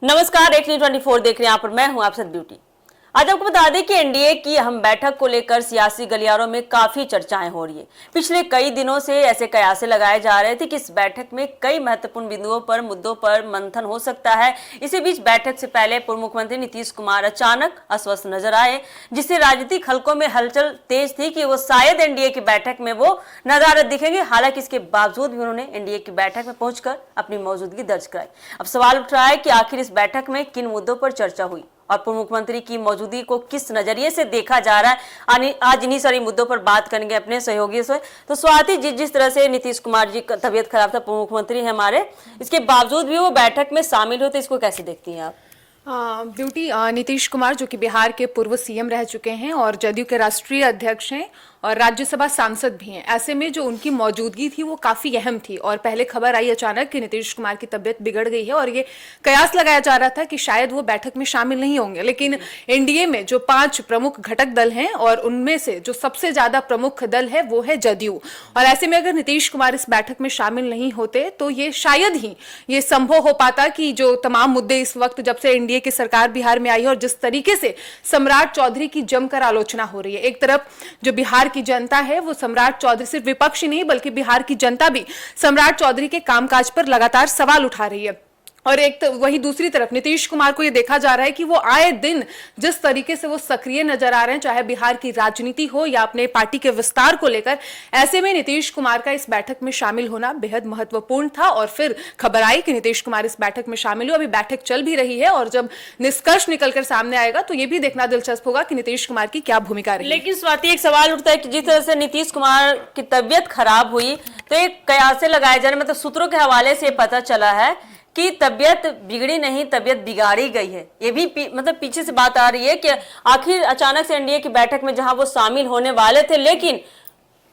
नमस्कार, एक न्यूज 24 देख रहे हैं। यहाँ पर मैं हूं आप सब ब्यूटी। आज आपको बता दें कि एनडीए की अहम बैठक को लेकर सियासी गलियारों में काफी चर्चाएं हो रही है। पिछले कई दिनों से ऐसे कयासे लगाए जा रहे थे कि इस बैठक में कई महत्वपूर्ण बिंदुओं पर मुद्दों पर मंथन हो सकता है। इसी बीच बैठक से पहले पूर्व मुख्यमंत्री नीतीश कुमार अचानक अस्वस्थ नजर आए, जिससे राजनीतिक हलकों में हलचल तेज थी कि वो शायद एनडीए की बैठक में वो नदारद दिखेंगे। हालांकि इसके बावजूद भी उन्होंने एनडीए की बैठक में पहुंचकर अपनी मौजूदगी दर्ज कराई। अब सवाल उठ रहा है कि आखिर इस बैठक में किन मुद्दों पर चर्चा हुई और पूर्व मुख्यमंत्री की मौजूदगी को किस नजरिए से देखा जा रहा है। आज इन्हीं सारी मुद्दों पर बात करेंगे अपने सहयोगियों से। तो स्वाति, जिस तरह से नीतीश कुमार जी का तबीयत खराब था, पूर्व मुख्यमंत्री है हमारे, इसके बावजूद भी वो बैठक में शामिल हुए, तो इसको कैसे देखती हैं आप? ब्यूटी, नीतीश कुमार जो कि बिहार के पूर्व सीएम रह चुके हैं और जदयू के राष्ट्रीय अध्यक्ष हैं और राज्यसभा सांसद भी हैं। ऐसे में जो उनकी मौजूदगी थी वो काफी अहम थी और पहले खबर आई अचानक कि नीतीश कुमार की तबीयत बिगड़ गई है और ये कयास लगाया जा रहा था कि शायद वो बैठक में शामिल नहीं होंगे। लेकिन एनडीए में जो 5 प्रमुख घटक दल हैं और उनमें से जो सबसे ज्यादा प्रमुख दल है वो है जदयू, और ऐसे में अगर नीतीश कुमार इस बैठक में शामिल नहीं होते तो ये शायद ही ये संभव हो पाता कि जो तमाम मुद्दे इस वक्त जब से एनडीए की सरकार बिहार में आई है और जिस तरीके से सम्राट चौधरी की जमकर आलोचना हो रही है, एक तरफ जो बिहार की जनता है वो सम्राट चौधरी, सिर्फ विपक्ष ही नहीं बल्कि बिहार की जनता भी सम्राट चौधरी के कामकाज पर लगातार सवाल उठा रही है, और एक तो वही दूसरी तरफ नीतीश कुमार को ये देखा जा रहा है कि वो आए दिन जिस तरीके से वो सक्रिय नजर आ रहे हैं, चाहे बिहार की राजनीति हो या अपने पार्टी के विस्तार को लेकर। ऐसे में नीतीश कुमार का इस बैठक में शामिल होना बेहद महत्वपूर्ण था और फिर खबर आई कि नीतीश कुमार इस बैठक में शामिल हुए। अभी बैठक चल भी रही है और जब निष्कर्ष निकलकर सामने आएगा तो ये भी देखना दिलचस्प होगा कि नीतीश कुमार की क्या भूमिका रही। लेकिन स्वाति, एक सवाल उठता है कि जिस तरह से नीतीश कुमार की तबियत खराब हुई तो एक कयासे लगाए जा रहे, मतलब सूत्रों के हवाले से पता चला है कि तबियत बिगड़ी नहीं, तबियत बिगाड़ी गई है। ये भी मतलब पीछे से बात आ रही है कि आखिर अचानक से एनडीए की बैठक में जहां वो शामिल होने वाले थे, लेकिन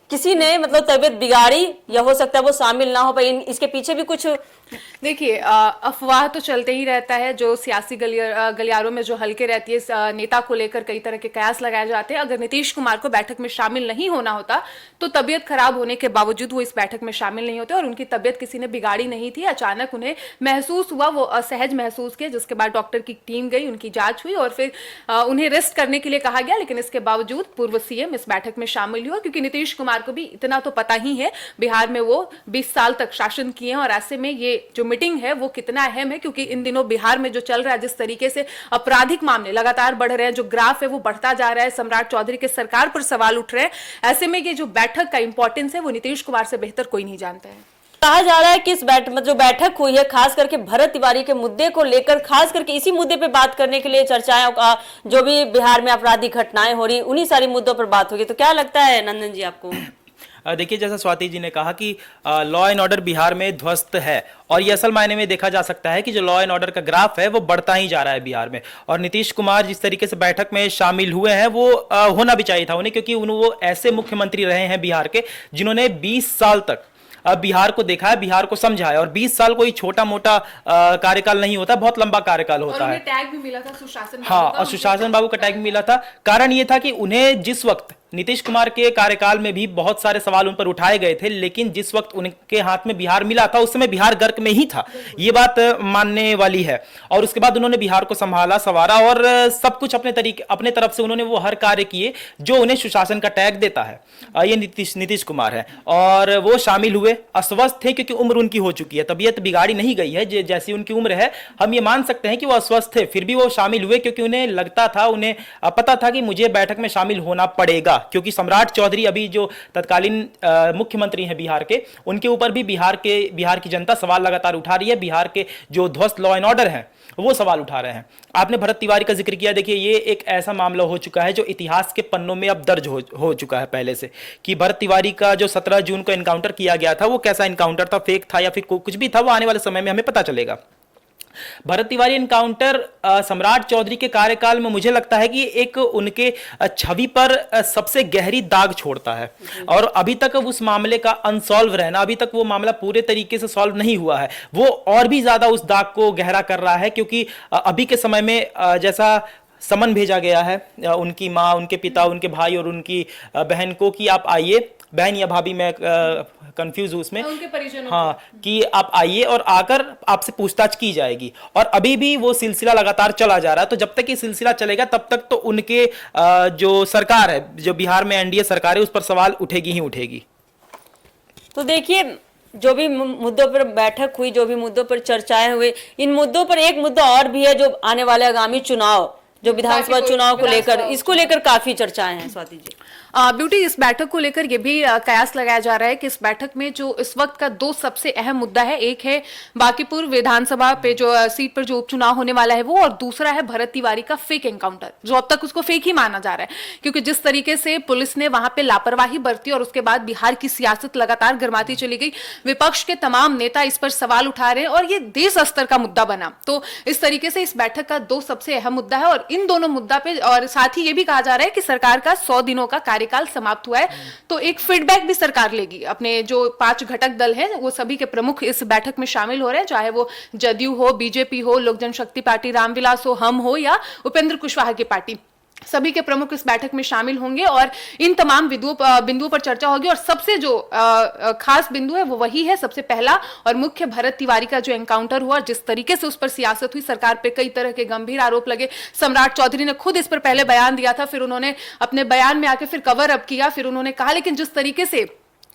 किसी ने मतलब तबियत बिगाड़ी, या हो सकता है वो शामिल ना हो पाए। इसके पीछे भी कुछ देखिए, अफवाह तो चलते ही रहता है। जो सियासी गलियारों में जो हल्के रहती है नेता को लेकर कई तरह के कयास लगाए जाते हैं। अगर नीतीश कुमार को बैठक में शामिल नहीं होना होता तो तबियत खराब होने के बावजूद वो इस बैठक में शामिल नहीं होते, और उनकी तबियत किसी ने बिगाड़ी नहीं थी। अचानक उन्हें महसूस हुआ, वो असहज महसूस किया, जिसके बाद डॉक्टर की टीम गई, उनकी जांच हुई और फिर उन्हें रेस्ट करने के लिए कहा गया। लेकिन इसके बावजूद पूर्व सीएम इस बैठक में शामिल हुआ, क्योंकि नीतीश कुमार को भी इतना तो पता ही है, बिहार में वो 20 साल तक शासन किए हैं और ऐसे में ये जो मीटिंग है वो कितना अहम है, क्योंकि इन दिनों बिहार में जो चल रहा है, जिस तरीके से आपराधिक मामले लगातार बढ़ रहे हैं, जो ग्राफ है वो बढ़ता जा रहा है, सम्राट चौधरी के सरकार पर सवाल उठ रहे हैं। ऐसे में ये जो बैठक का इंपॉर्टेंस है वो नीतीश कुमार से बेहतर कोई नहीं जानता है। कहा जा रहा है कि इस जो बैठक हुई है खास करके भरत तिवारी के मुद्दे को लेकर, खास करके इसी मुद्दे पे बात करने के लिए चर्चाएं, जो भी बिहार में आपराधिक घटनाएं हो रही, उन्हीं सारी मुद्दों पर बात होगी। तो क्या लगता है नंदन जी आपको? देखिए, जैसा स्वाति जी ने कहा कि लॉ एंड ऑर्डर बिहार में ध्वस्त है, और ये असल मायने में देखा जा सकता है कि जो लॉ एंड ऑर्डर का ग्राफ है वो बढ़ता ही जा रहा है बिहार में। और नीतीश कुमार जिस तरीके से बैठक में शामिल हुए हैं वो होना भी चाहिए था उन्हें, क्योंकि वो ऐसे मुख्यमंत्री रहे हैं बिहार के जिन्होंने 20 साल तक बिहार को देखा है, बिहार को समझा है। और 20 साल कोई छोटा मोटा कार्यकाल नहीं होता, बहुत लंबा कार्यकाल होता है। टैग भी मिला था सुशासन, हाँ, और सुशासन बाबू का टैग भी मिला था। कारण ये था कि उन्हें जिस वक्त नीतीश कुमार के कार्यकाल में भी बहुत सारे सवाल उन पर उठाए गए थे, लेकिन जिस वक्त उनके हाथ में बिहार मिला था उस समय बिहार गर्क में ही था, ये बात मानने वाली है। और उसके बाद उन्होंने बिहार को संभाला, संवारा और सब कुछ अपने तरफ से उन्होंने वो हर कार्य किए जो उन्हें सुशासन का टैग देता है। ये नीतीश कुमार है और वो शामिल हुए, अस्वस्थ थे क्योंकि उम्र उनकी हो चुकी है, तबीयत बिगाड़ी नहीं गई है, जैसी उनकी उम्र है हम ये मान सकते हैं कि वो अस्वस्थ थे, फिर भी वो शामिल हुए क्योंकि उन्हें लगता था, उन्हें पता था कि मुझे बैठक में शामिल होना पड़ेगा, क्योंकि सम्राट चौधरी अभी जो तत्कालीन मुख्यमंत्री हैं बिहार के, उनके ऊपर भी बिहार की जनता सवाल लगातार उठा रही है। बिहार के जो ध्वस्त लॉ एंड ऑर्डर हैं वो सवाल उठा रहे हैं। आपने भरत तिवारी का जिक्र किया, देखिए ये एक ऐसा मामला हो चुका है जो इतिहास के पन्नों में अब दर्ज हो चुका है पहले से, कि भरत तिवारी का जो 17 जून को एनकाउंटर किया गया था वो कैसा एनकाउंटर था, फेक था या फिर कुछ भी था, वो आने वाले समय में हमें पता चलेगा। भरत तिवारी एनकाउंटर सम्राट चौधरी के कार्यकाल में मुझे लगता है कि एक उनके छवि पर सबसे गहरी दाग छोड़ता है, और अभी तक उस मामले का अनसॉल्व रहना, अभी तक वो मामला पूरे तरीके से सॉल्व नहीं हुआ है, वो और भी ज्यादा उस दाग को गहरा कर रहा है। क्योंकि अभी के समय में जैसा समन भेजा गया है उनकी माँ, उनके पिता, उनके भाई और उनकी बहन को कि आप आइए, बहन या भाभी, मैं कंफ्यूज हूँ उसमें, उनके परिजनों हाँ, कि आप आइए और आकर आपसे पूछताछ की जाएगी। और अभी भी वो सिलसिला लगातार चला जा रहा है। तो जब तक ये सिलसिला चलेगा तब तक तो उनके जो सरकार है, जो बिहार में एनडीए सरकार है, उस पर सवाल उठेगी ही उठेगी। तो देखिए, जो भी मुद्दों पर बैठक हुई, जो भी मुद्दों पर चर्चाएं हुई, इन मुद्दों पर एक मुद्दा और भी है जो आने वाले आगामी चुनाव, जो विधानसभा चुनाव को लेकर, इसको लेकर काफी चर्चाएं हैं। स्वाति जी, ब्यूटी, इस बैठक को लेकर ये भी कयास लगाया जा रहा है कि इस बैठक में जो इस वक्त का दो सबसे अहम मुद्दा है, एक है बांकीपुर विधानसभा पे जो सीट पर जो उपचुनाव होने वाला है वो, और दूसरा है भरत तिवारी का फेक एनकाउंटर, जो अब तक उसको फेक ही माना जा रहा है, क्योंकि जिस तरीके से पुलिस ने वहां पे लापरवाही बरती और उसके बाद बिहार की सियासत लगातार गर्माती चली गई, विपक्ष के तमाम नेता इस पर सवाल उठा रहे हैं और ये देश स्तर का मुद्दा बना। तो इस तरीके से इस बैठक का दो सबसे अहम मुद्दा है, और इन दोनों मुद्दा पे, और साथ ही ये भी कहा जा रहा है कि सरकार का 100 दिनों का कार्यकाल समाप्त हुआ है, तो एक फीडबैक भी सरकार लेगी। अपने जो 5 घटक दल हैं वो सभी के प्रमुख इस बैठक में शामिल हो रहे हैं, चाहे वो जदयू हो, बीजेपी हो, लोक जनशक्ति पार्टी रामविलास हो, हम हो, या उपेंद्र कुशवाहा की पार्टी, सभी के प्रमुख इस बैठक में शामिल होंगे और इन तमाम बिंदुओं पर चर्चा होगी। और सबसे जो खास बिंदु है वो वही है, सबसे पहला और मुख्य, भरत तिवारी का जो एनकाउंटर हुआ, जिस तरीके से उस पर सियासत हुई, सरकार पे कई तरह के गंभीर आरोप लगे। सम्राट चौधरी ने खुद इस पर पहले बयान दिया था, फिर उन्होंने अपने बयान में आके फिर कवर अप किया, फिर उन्होंने कहा, लेकिन जिस तरीके से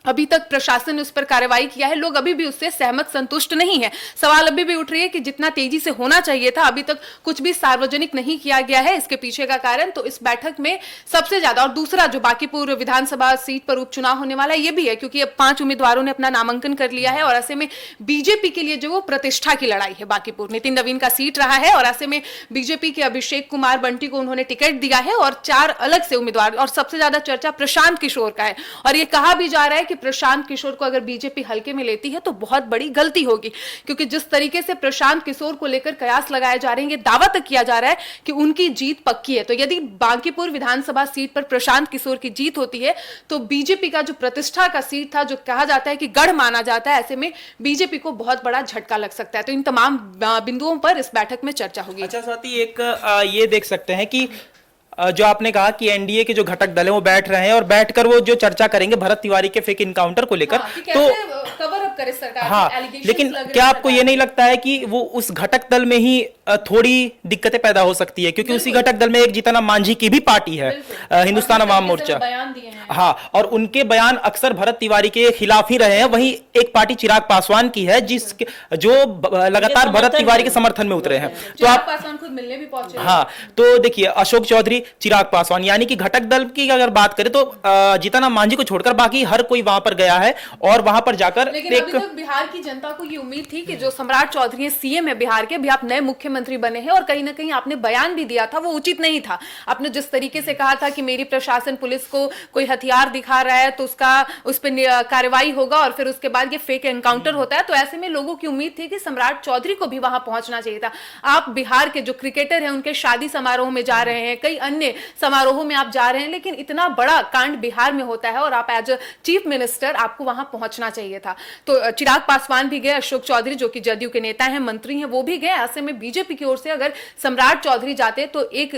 अभी तक प्रशासन ने उस पर कार्रवाई किया है, लोग अभी भी उससे सहमत संतुष्ट नहीं है। सवाल अभी भी उठ रही है कि जितना तेजी से होना चाहिए था अभी तक कुछ भी सार्वजनिक नहीं किया गया है, इसके पीछे का कारण तो इस बैठक में सबसे ज्यादा। और दूसरा, जो बांकीपुर विधानसभा सीट पर उपचुनाव होने वाला है, ये भी है क्योंकि अब 5 उम्मीदवारों ने अपना नामांकन कर लिया है और ऐसे में बीजेपी के लिए जो वो प्रतिष्ठा की लड़ाई है। बांकीपुर नितिन नवीन का सीट रहा है और ऐसे में बीजेपी के अभिषेक कुमार बंटी को उन्होंने टिकट दिया है और 4 अलग से उम्मीदवार, और सबसे ज्यादा चर्चा प्रशांत किशोर का है। और ये कहा भी जा रहा है कि प्रशांत किशोर को अगर बीजेपी हल्के में लेती है तो बहुत बड़ी गलती होगी, क्योंकि जिस तरीके से प्रशांत किशोर को लेकर कयास लगाए जा रहे हैं, ये दावा तक किया जा रहा है कि उनकी जीत पक्की है। तो यदि बांकीपुर विधानसभा सीट पर प्रशांत किशोर की जीत होती है तो बीजेपी का जो प्रतिष्ठा का सीट था, जो कहा जाता है कि गढ़ माना जाता है, ऐसे में बीजेपी को बहुत बड़ा झटका लग सकता है। तो इन तमाम बिंदुओं पर इस बैठक में चर्चा होगी। अच्छा स्वाति, एक ये देख सकते हैं कि जो आपने कहा कि एनडीए के जो घटक दल हैं वो बैठ रहे हैं और बैठकर वो जो चर्चा करेंगे भरत तिवारी के फेक इनकाउंटर को लेकर, तो कवर अप करे सरकार। हाँ, लेकिन क्या आपको ये नहीं लगता है कि वो उस घटक दल में ही थोड़ी दिक्कतें पैदा हो सकती है, क्योंकि उसी घटक दल में एक जीतन मांझी की भी पार्टी है, हिंदुस्तान अवाम मोर्चा, हाँ, और उनके बयान अक्सर भरत तिवारी के खिलाफ ही रहे हैं। वहीं एक पार्टी चिराग पासवान की है जो लगातार भरत तिवारी के समर्थन में उतरे हैं। तो आप पासवान खुद मिलने भी पहुंचे। हाँ, तो देखिए, अशोक चौधरी, चिराग पासवान, यानी कि घटक दल की अगर बात करें तो जीतन मांझी को छोड़कर बाकी हर कोई वहां पर गया है और वहां पर जाकर लेकिन अभी तक बिहार की जनता को ये उम्मीद थी कि जो सम्राट चौधरी सीएम है बिहार के, भी आप नए मुख्यमंत्री बने हैं और कहीं ना कहीं आपने बयान भी दिया था, वो उचित नहीं था। आपने जिस तरीके से कहा था कि मेरी प्रशासन पुलिस को कोई हथियार दिखा रहा है तो उस पर कार्रवाई होगा और फिर उसके बाद ये फेक एनकाउंटर होता है, तो ऐसे में लोगों की उम्मीद थी कि सम्राट चौधरी को भी वहां पहुंचना चाहिए था। आप बिहार के जो क्रिकेटर हैं उनके शादी समारोह में जा रहे हैं, कई अन्य समारोहों में आप जा रहे हैं, लेकिन इतना बड़ा कांड बिहार में होता है और आप एज अ चीफ मिनिस्टर आपको वहां पहुंचना चाहिए था। तो चिराग पासवान भी गए, अशोक चौधरी जो कि जदयू के नेता हैं, मंत्री हैं, वो भी गए। ऐसे में बीजेपी की ओर से अगर सम्राट चौधरी जाते तो एक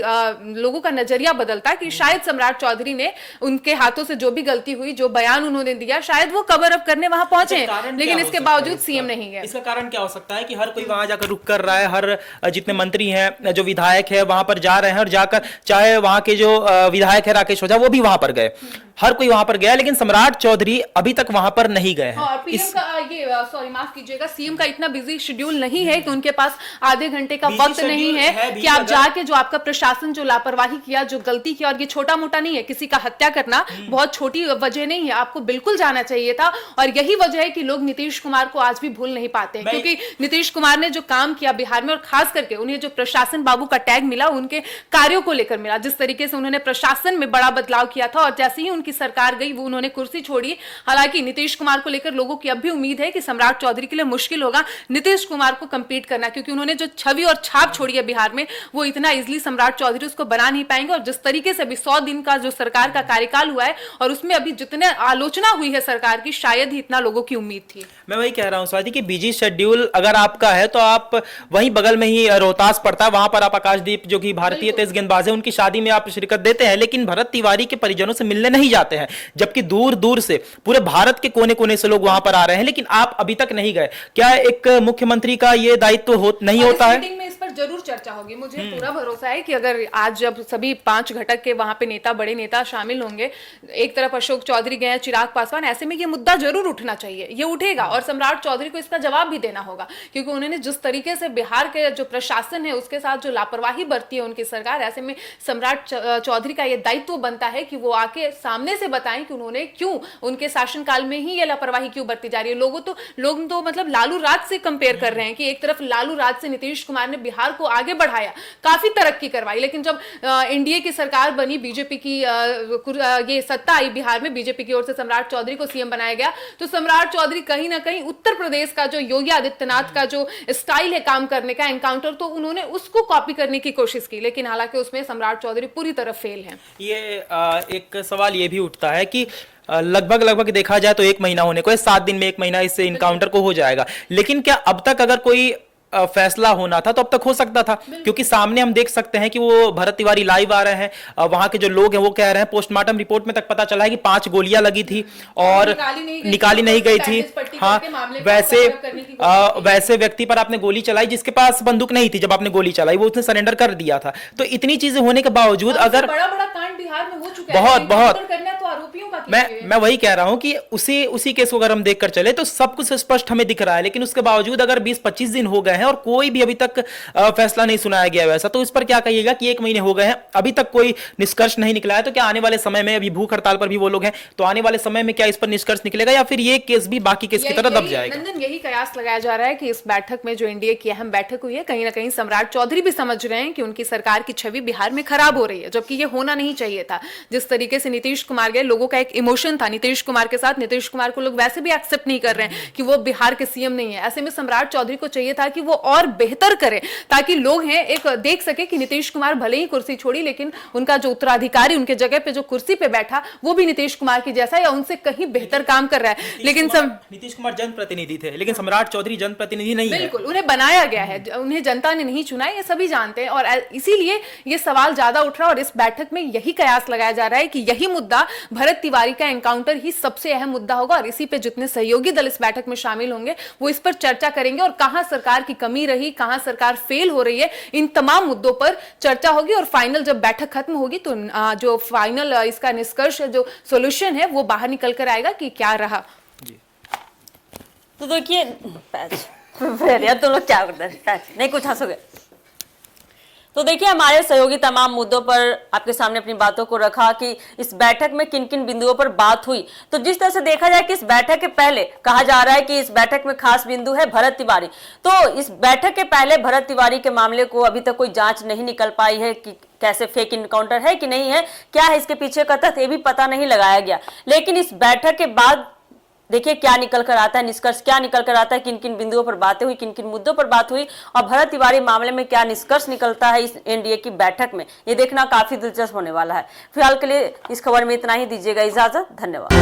लोगों का नजरिया बदलता कि शायद सम्राट चौधरी ने उनके हाथों से जो भी गलती हुई, जो बयान उन्होंने दिया, शायद वो कवर अप करने वहां पहुंचे, लेकिन इसके बावजूद सीएम नहीं गए। इसका कारण क्या हो सकता है कि हर कोई वहां जाकर रुक कर रहा है, हर जितने मंत्री हैं, जो विधायक है, वहां पर जा रहे हैं और जाकर, चाहे वहां के जो विधायक है राकेश ओझा, वो भी वहां पर गए, हर कोई वहां पर गया, लेकिन सम्राट चौधरी अभी तक वहां पर नहीं गए हैं। हाँ, पीएम का सॉरी माफ कीजिएगा, सीएम का इतना बिजी शेड्यूल नहीं है कि उनके पास आधे घंटे का वक्त नहीं है कि आप जाके जो आपका प्रशासन जो लापरवाही किया, जो गलती किया, और ये छोटा मोटा नहीं है, किसी का हत्या करना बहुत छोटी वजह नहीं है, आपको बिल्कुल जाना चाहिए था। और यही वजह है कि लोग नीतीश कुमार को आज भी भूल नहीं पाते, क्योंकि नीतीश कुमार ने जो काम किया बिहार में, और खास करके उन्हें जो प्रशासन बाबू का टैग मिला, उनके कार्यों को लेकर मिला, जिस तरीके से उन्होंने प्रशासन में बड़ा बदलाव किया था, और जैसे ही उनकी सरकार गई वो उन्होंने कुर्सी छोड़ी। हालांकि नीतीश कुमार को लेकर लोगों की अब भी उम्मीद है कि सम्राट चौधरी के लिए मुश्किल होगा नीतीश कुमार को कंपीट करना, क्योंकि उन्होंने जो छवि और छाप छोड़ी है बिहार में, वो इतना इजीली सम्राट चौधरी उसको बना नहीं पाएंगे। और जिस तरीके से अभी 100 दिन का जो सरकार का कार्यकाल हुआ है और उसमें अभी जितने आलोचना हुई है सरकार की, शायद ही इतना लोगों की उम्मीद थी। मैं वही कह रहा हूं स्वाति कि बिजी शेड्यूल अगर आपका है तो आप वहीं बगल में ही रोहतास पड़ता है, वहां पर आप आकाशदीप जो कि भारतीय तेज गेंदबाज है उनकी शादी में आप शिरकत देते हैं, लेकिन भरत तिवारी के परिजनों से मिलने नहीं जाते हैं, जबकि दूर दूर से पूरे भारत के कोने कोने से लोग वहां पर आ रहे हैं, लेकिन आप अभी तक नहीं गए। क्या एक मुख्यमंत्री का ये दायित्व नहीं होता है? मीटिंग में इस पर जरूर चर्चा होगी। मुझे पूरा भरोसा है कि अगर आज जब सभी 5 घटक के वहां पे नेता, बड़े नेता शामिल होंगे, एक तरफ अशोक चौधरी गए, चिराग पासवान, ऐसे में ये मुद्दा जरूर उठना चाहिए, ये उठेगा और सम्राट चौधरी को इसका जवाब भी देना होगा, क्योंकि उन्होंने जिस तरीके से बिहार के जो प्रशासन है उसके साथ जो लापरवाही बरती है उनकी सरकार, ऐसे में सम्राट चौधरी का ये दायित्व बनता है कि वो आके सामने से बताएं कि उन्होंने क्यों, उनके शासनकाल में ही ये लापरवाही क्यों बरती जा रही है। लोग तो मतलब लालू राज से कंपेयर कर रहे हैं कि एक तरफ लालू राज से नीतीश कुमार ने बिहार को आगे बढ़ाया, काफी तरक्की करवाई, लेकिन जब एनडीए की सरकार बनी, बीजेपी की ये सत्ता आई बिहार में, बीजेपी की ओर से सम्राट चौधरी को सीएम बनाया गया, तो सम्राट चौधरी कहीं ना कहीं उत्तर प्रदेश का जो योगी आदित्यनाथ का जो स्टाइल है काम करने का, एनकाउंटर, तो उन्होंने उसको कॉपी करने की कोशिश की, लेकिन हालांकि उसमें सम्राट चौधरी पूरी तरह फेल है। ये एक सवाल ये भी उठता है कि लगभग देखा जाए तो 1 महीना होने को है, 7 दिन में 1 महीना इस इनकाउंटर को हो जाएगा, लेकिन क्या अब तक अगर कोई फैसला होना था तो अब तक हो सकता था, क्योंकि सामने हम देख सकते हैं कि वो भरत तिवारी लाइव आ रहे हैं, वहां के जो लोग हैं वो कह रहे हैं, पोस्टमार्टम रिपोर्ट में तक पता चला है कि 5 गोलियां लगी थी और निकाली नहीं गई थी। हाँ, वैसे व्यक्ति पर आपने गोली चलाई जिसके पास बंदूक नहीं थी, जब आपने गोली चलाई वो उसने सरेंडर कर दिया था। तो इतनी चीजें होने के बावजूद अगर बड़ा कांड बिहार में हो चुका है, बहुत तो आरोपियों का मैं वही कह रहा हूं कि उसी केस को अगर हम देखकर चले तो सब कुछ स्पष्ट हमें दिख रहा है, लेकिन उसके बावजूद अगर 20-25 दिन हो गए हैं और कोई भी अभी तक फैसला नहीं सुनाया गया वैसा, तो इस पर क्या कहिएगा कि 1 महीने हो गए हैं, अभी तक कोई निष्कर्ष नहीं निकला है। तो क्या आने वाले समय में, अभी भूख हड़ताल पर भी वो लोग हैं, तो आने वाले समय में क्या इस पर निष्कर्ष निकलेगा या फिर ये केस भी बाकी केस की तरह दब जाएगा? नंदन, यही कयास लगाया जा रहा है कि इस बैठक में जो एनडीए की अहम बैठक हुई है, कहीं ना कहीं सम्राट चौधरी भी समझ रहे हैं कि उनकी सरकार की छवि बिहार में खराब हो रही है, जबकि ये होना नहीं चाहिए था। जिस तरीके से नीतीश कुमार गए, लोगों का एक इमोशन था नीतीश कुमार के साथ, नीतीश कुमार को लोग वैसे भी एक्सेप्ट नहीं कर रहे हैं कि वो बिहार के सीएम नहीं है। ऐसे में सम्राट चौधरी को चाहिए था कि वो और बेहतर करे, ताकि लोग हैं एक देख सके कि नीतीश कुमार भले ही कुर्सी छोड़ी, लेकिन उनका जो उत्तराधिकारी उनके जगह पे जो कुर्सी पे बैठा वो भी नीतीश कुमार की जैसा या उनसे कहीं बेहतर काम कर रहा है। लेकिन नीतीश कुमार जनप्रतिनिधि थे, लेकिन सम्राट चौधरी जनप्रतिनिधि नहीं है। बिल्कुल, उन्हें बनाया गया है, उन्हें जनता ने नहीं चुना है, ये सभी जानते हैं, और इसीलिए ये सवाल ज्यादा उठ रहा है। और इस बैठक में यही कयास लगाया जा रहा है कि यही मुद्दा, भरत तिवारी का एनकाउंटर ही सबसे अहम मुद्दा होगा, और इसी पे जितने सहयोगी दल इस बैठक में शामिल होंगे वो इस पर चर्चा करेंगे, और कहां सरकार की कमी रही, कहां सरकार फेल हो रही है, इन तमाम मुद्दों पर चर्चा होगी। और फाइनल जब बैठक खत्म होगी तो जो फाइनल इसका निष्कर्ष, जो सॉल्यूशन है, वो बाहर निकल कर आएगा कि क्या रहा। तो देखिए यार, तुम लोग क्या करते नहीं, कुछ हंसोगे। तो देखिए, हमारे सहयोगी तमाम मुद्दों पर आपके सामने अपनी बातों को रखा कि इस बैठक में किन किन बिंदुओं पर बात हुई। तो जिस तरह से देखा जाए कि इस बैठक के पहले कहा जा रहा है कि इस बैठक में खास बिंदु है भरत तिवारी, तो इस बैठक के पहले भरत तिवारी के मामले को अभी तक कोई जांच नहीं निकल पाई है कि कैसे फेक इनकाउंटर है कि नहीं है, क्या है इसके पीछे का तथ्य, ये भी पता नहीं लगाया गया। लेकिन इस बैठक के बाद देखिए क्या निकल कर आता है, निष्कर्ष क्या निकल कर आता है, किन किन बिंदुओं पर बातें हुई, किन किन मुद्दों पर बात हुई, और भरत तिवारी मामले में क्या निष्कर्ष निकलता है इस एनडीए की बैठक में, ये देखना काफी दिलचस्प होने वाला है। फिलहाल के लिए इस खबर में इतना ही, दीजिएगा इजाजत, धन्यवाद।